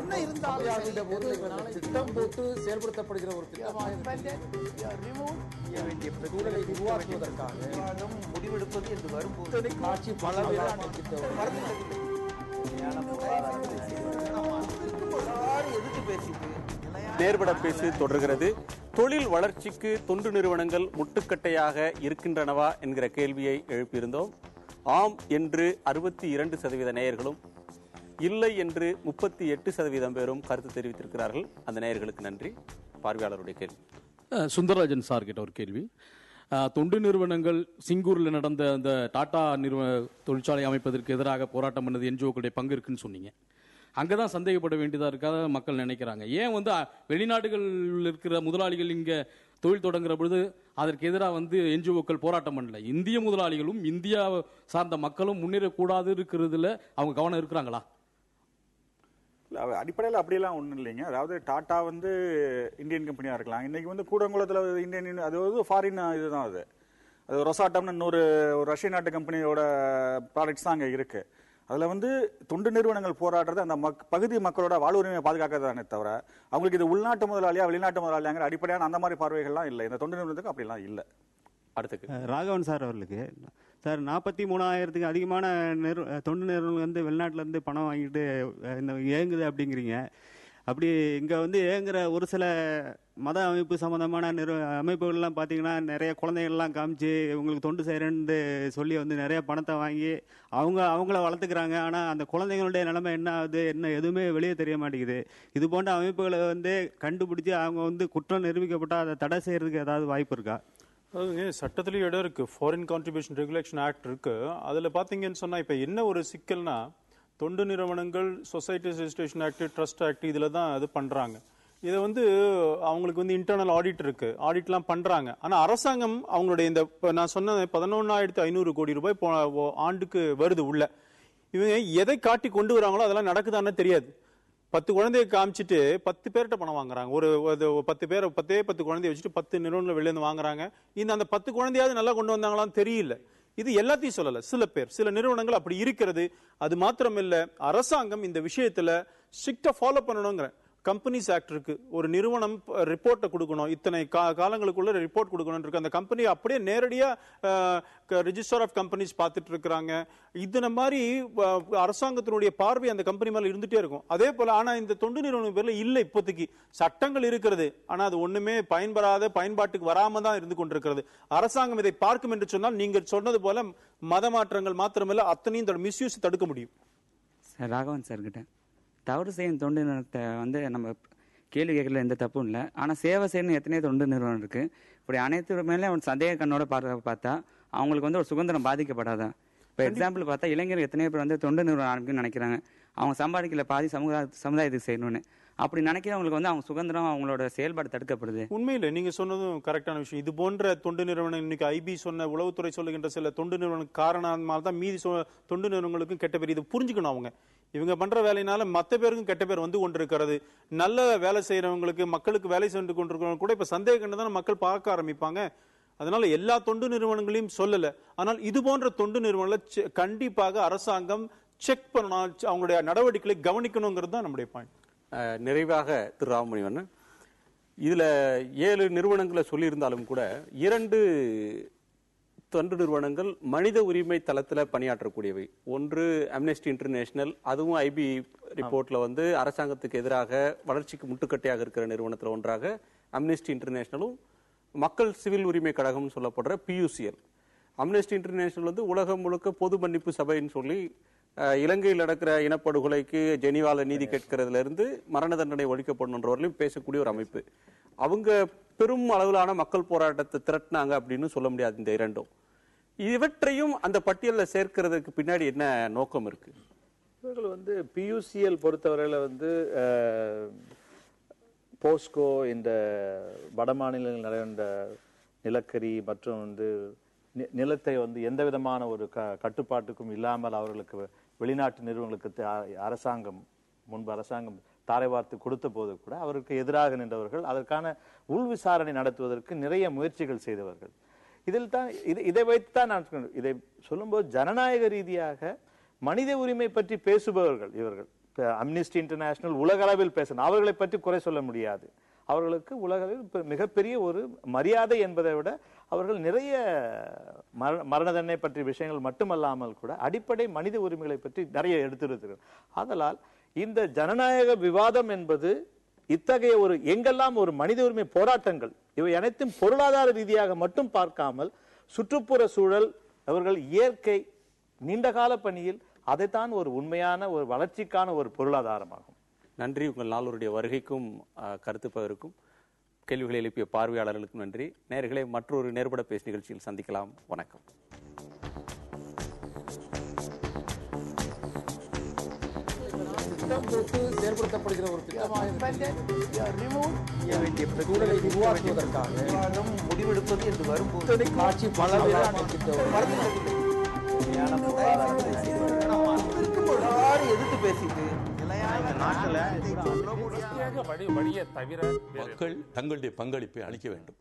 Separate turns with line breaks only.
என்ன இருந்தாலும்
திட்டம் போட்டு செயல்படுத்தப்படுகிற ஒரு சூழலை உருவாக்குவதற்காக
முடிவெடுப்பது என்று வரும்போது
ஆட்சி பல
எதிர்த்து பேசிட்டு
நேர்பட பேசி தொடர்கிறது. தொழில் வளர்ச்சிக்கு தொண்டு நிறுவனங்கள் முட்டுக்கட்டையாக இருக்கின்றனவா என்கிற கேள்வியை எழுப்பியிருந்தோம். ஆம் என்று 62% நேயர்களும், இல்லை என்று 38% பேரும் கருத்து தெரிவித்திருக்கிறார்கள். அந்த நேயர்களுக்கு நன்றி. பார்வையாளருடைய கேள்வி.
சுந்தரராஜன் சார் கிட்ட ஒரு கேள்வி. தொண்டு நிறுவனங்கள் சிங்கூரில் நடந்த அந்த டாடா தொழிற்சாலை அமைப்பதற்கு எதிராக போராட்டம் பண்ணது என்ஜிஓக்களுடைய பங்கு இருக்குன்னு சொன்னீங்க. அங்கதான் சந்தேகப்பட வேண்டியதா இருக்காத மக்கள் நினைக்கிறாங்க. ஏன் வெளிநாடுகளில் இருக்கிற முதலாளிகள் இங்க தொழில் தொடங்குற பொழுது அதற்கு எதிராக என்ஜிஓக்கள் போராட்டம் பண்ணல? இந்திய முதலாளிகளும் இந்தியா சார்ந்த மக்களும் முன்னேறக்கூடாது இருக்கிறதுல அவங்க கவனம் இருக்கிறாங்களா?
அடிப்படையில் அப்படியெல்லாம் ஒன்றும் இல்லைங்க. அதாவது டாடா இந்தியன் கம்பெனியா இருக்கலாம். இன்னைக்கு கூடங்குளத்தில் இந்தியன், அது ஃபாரின் இதுதான். அது ரொசாட்டம்னு இன்னொரு ரஷ்ய நாட்டு கம்பெனியோட ப்ராடக்ட்ஸ் தான் அங்கே இருக்கு. அதில் தொண்டு நிறுவனங்கள் போராடுறது அந்த பகுதி மக்களோட வாழ்வுரிமையை பாதுகாக்கிறதானே தவிர அவங்களுக்கு இது உள்நாட்டு முதலாளியா வெளிநாட்டு முதலாளியாங்கிற அடிப்படையான அந்த மாதிரி பார்வைகள்லாம் இல்லை. இந்த தொண்டு நிறுவனத்துக்கு அப்படிலாம் இல்லை.
அடுத்து ராகவன் சார் அவர்களுக்கு சார், 43,000க்கு அதிகமான தொண்டு நிறுவனங்கள் வெளிநாட்டிலேருந்து பணம் வாங்கிட்டு இயங்குது அப்படிங்கிறீங்க. அப்படி இங்கே இயங்குற ஒரு சில மத அமைப்பு சம்மந்தமான அமைப்புகள்லாம் பார்த்தீங்கன்னா நிறைய குழந்தைகள்லாம் காமிச்சு இவங்களுக்கு தொண்டு செய்கிறேன்னு சொல்லி நிறைய பணத்தை வாங்கி அவங்கள வளர்த்துக்கிறாங்க. ஆனால் அந்த குழந்தைங்களுடைய நிலைமை என்ன ஆகுது, என்ன எதுவுமே வெளியே தெரிய மாட்டேங்குது. இது போன்ற அமைப்புகளை கண்டுபிடிச்சி அவங்க குற்றம் நிரூபிக்கப்பட்டால் அதை தடை செய்யறதுக்கு ஏதாவது வாய்ப்பு இருக்கா?
அதாவது சட்டத்திலேயே இடம் இருக்கு. ஃபாரின் கான்ட்ரிபியூஷன் ரெகுலேஷன் ஆக்ட் இருக்கு. அதில் பார்த்தீங்கன்னு சொன்னால் இப்போ என்ன ஒரு சிக்கல்னா, தொண்டு நிறுவனங்கள் society registration act, trust act இதில் தான் அது பண்ணுறாங்க. இதை அவங்களுக்கு இன்டர்னல் ஆடிட் இருக்கு, ஆடிட்லாம் பண்ணுறாங்க. ஆனால் அரசாங்கம் அவங்களுடைய இந்த நான் சொன்ன 11,500 கோடி ரூபாய் ஆண்டுக்கு வருது உள்ள. இவங்க எதை காட்டி கொண்டு வராங்களோ அதெல்லாம் நடக்குதான்னு தெரியாது. 10 குழந்தைய காமிச்சிட்டு 10 பேர்கிட்ட பணம் வாங்குறாங்க. ஒரு 10 குழந்தைய வச்சுட்டு 10 நிறுவனங்கள் வெளியிருந்து வாங்குறாங்க. அந்த 10 குழந்தையாவது நல்லா கொண்டு வந்தாங்களான்னு தெரியல. இது எல்லாத்தையும் சொல்லல, சில பேர் சில நிறுவனங்கள் அப்படி இருக்கிறது. அது மாத்திரம் இல்ல, அரசாங்கம் இந்த விஷயத்துல ஸ்ட்ரிக்டா ஃபாலோ பண்ணணுங்கிற கம்பெனிஸ் ஆக்ட் இருக்கு. ஒரு நிறுவனம் ரிப்போர்ட்டை கொடுக்கணும், இத்தனை காலங்களுக்குள்ள ரிப்போர்ட் கொடுக்கணும் இருக்கு. அந்த கம்பெனி அப்படியே நேரடியா ரெஜிஸ்டர் ஆஃப் கம்பெனிஸ் பார்த்துட்டு இருக்கிறாங்க. இந்த மாதிரி அரசாங்கத்தினுடைய பார்வை அந்த கம்பெனி மேல இருந்துட்டே இருக்கும். அதே போல ஆனா இந்த தொண்டு நிறுவனம் பேர்ல இல்ல, இப்போதைக்கு சட்டங்கள் இருக்கிறது, ஆனா அது ஒண்ணுமே பயன்பாட்டுக்கு வராம தான் இருந்து கொண்டிருக்கிறது. அரசாங்கம் இதை பார்க்கும் என்று சொன்னால் நீங்க சொன்னது போல மத மாற்றங்கள் மாத்திரமல்ல, அத்தனையும் மிஸ்யூஸ் தடுக்க முடியும்.
ராகவன் சார் கிட்ட தவறு செய்யும் தொண்டு நிறுவனத்தை நம்ம கேள்வி கேட்கல, எந்த தப்பும் இல்லை. ஆனால் சேவை செய்யணும் எத்தனையோ தொண்டு நிறுவனம் இருக்கு. இப்படி அனைத்து மேலே அவன் சந்தேக கண்ணோட பார்த்தா அவங்களுக்கு ஒரு சுதந்திரம் பாதிக்கப்படாதான்? இப்போ எக்ஸாம்பிள் பார்த்தா இளைஞர்கள் எத்தனையோ பேர் தொண்டு நிறுவனம் ஆரம்பிக்குன்னு நினைக்கிறாங்க. அவங்க சம்பாதிக்கல, பாதி சமுதாயத்துக்கு செய்யணும்னு. அப்படி நினைக்கிறவங்களுக்கு அவங்க சுதந்திரம், அவங்களோட செயல்பாடு தடுக்கப்படுது.
உண்மையில நீங்க சொன்னதும் கரெக்டான விஷயம். இது போன்ற தொண்டு நிறுவனம் இன்னைக்கு ஐபி சொன்ன, உளவுத்துறை சொல்லுகின்ற சில தொண்டு நிறுவனம் காரணமாக தான் மீதி தொண்டு நிறுவனங்களுக்கும் கெட்ட பேர். இது புரிஞ்சுக்கணும். அவங்க இவங்க பண்ற வேலையினால மற்ற பேருக்கும் கெட்ட பேர் கொண்டிருக்கிறது. நல்ல வேலை செய்யறவங்களுக்கு, மக்களுக்கு வேலை சென்று கொண்டிருக்கிறவங்க கூட இப்ப சந்தேகம் தான் மக்கள் பார்க்க ஆரம்பிப்பாங்க. அதனால எல்லா தொண்டு நிறுவனங்களையும் சொல்லல, ஆனால் இது போன்ற தொண்டு நிறுவனங்களை கண்டிப்பாக அரசாங்கம் செக் பண்ணணும், அவங்களுடைய நடவடிக்கைகளை கவனிக்கணுங்கிறது தான் நம்முடைய பாயிண்ட்.
நிறைவாக திரு ராமமணிவண்ணன், இதுல 7 நிறுவனங்களை சொல்லியிருந்தாலும் கூட 2 தொண்டு நிறுவனங்கள் மனித உரிமை தளத்தில் பணியாற்றக்கூடியவை. ஒன்று அம்னஸ்டி இன்டர்நேஷனல், அதுவும் ஐபி ரிப்போர்ட்ல அரசாங்கத்துக்கு எதிராக வளர்ச்சிக்கு முட்டுக்கட்டையாக இருக்கிற நிறுவனத்தில் ஒன்றாக அம்னஸ்டி இன்டர்நேஷனலும், மக்கள் சிவில் உரிமை கழகம் சொல்லப்படுற பியூசிஎல். அம்னஸ்டி இன்டர்நேஷனல் உலகம் முழுக்க பொது மன்னிப்பு சபைன்னு சொல்லி இலங்கையில் நடக்கிற இனப்படுகொலைக்கு ஜெனீவால நீதி கேட்கறதுல இருந்து மரண தண்டனை ஒழிக்கப்படணுன்றவர்களையும் பேசக்கூடிய ஒரு அமைப்பு. அவங்க பெரும் அளவிலான மக்கள் போராட்டத்தை திரட்டினாங்க அப்படின்னு சொல்ல முடியாது. இந்த 2 இவற்றையும் அந்த பட்டியலில் சேர்க்கிறதுக்கு பின்னாடி என்ன நோக்கம் இருக்கு?
இவர்கள் பியூசிஎல் பொறுத்தவரையில போஸ்கோ, இந்த வட மாநிலங்கள் நடந்த நிலக்கரி மற்றும் நிலத்தை எந்த விதமான ஒரு கட்டுப்பாட்டுக்கும் இல்லாமல் அவர்களுக்கு வெளிநாட்டு நிறுவனங்களுக்கு அரசாங்கம் தாரை வார்த்து கொடுத்த போது கூட அவருக்கு எதிராக நின்றவர்கள், அதற்கான உள் விசாரணை நடத்துவதற்கு நிறைய முயற்சிகள் செய்தவர்கள். இதை வைத்துதான் நான் இதை சொல்லும்போது ஜனநாயக ரீதியாக மனித உரிமை பற்றி பேசுபவர்கள் இவர்கள். அம்னிஸ்டி இன்டர்நேஷனல் உலகளவில் பேசணும். அவர்களை பற்றி குறை சொல்ல முடியாது. அவர்களுக்கு உலகளவில் மிகப்பெரிய ஒரு மரியாதை என்பதை விட அவர்கள் நிறைய மரண தண்டனை பற்றிய விஷயங்கள் மட்டுமல்லாமல் கூட அடிப்படை மனித உரிமைகளை பற்றி நிறைய எடுத்துரைக்கிறார். ஆதலால் இந்த ஜனநாயக விவாதம் என்பது இத்தகைய ஒரு எங்கெல்லாம் ஒரு மனித உரிமை போராட்டங்கள் இவை அனைத்தும் பொருளாதார ரீதியாக மட்டும் பார்க்காமல் சுற்றுப்புற சூழல், அவர்கள் இயற்கை, நீண்டகால பணியில் அதைத்தான் ஒரு உண்மையான ஒரு வளர்ச்சிக்கான ஒரு பொருளாதாரமாகும்.
நன்றி. உங்கள் நால்வருடைய வருகைக்கும் கருத்து பகிர்வுக்கும் கேள்விகளை எழுப்பிய பார்வையாளர்களுக்கும் நன்றி. நேயர்களே, மற்றொரு நேர்பட பேசு நிகழ்ச்சியில் சந்திக்கலாம். வணக்கம்.
திட்டம் போட்டு செயல்படுத்தப்படுகிற ஒரு திட்டமாக
வேண்டிய
சூழலை உருவாக்குவதற்காக
விவாதம் முடிவெடுப்பது என்று வரும்போது
ஆட்சி பல
எதிர்த்து பேசிட்டு
மக்கள் தங்களுடைய பங்களிப்பை அளிக்க வேண்டும்.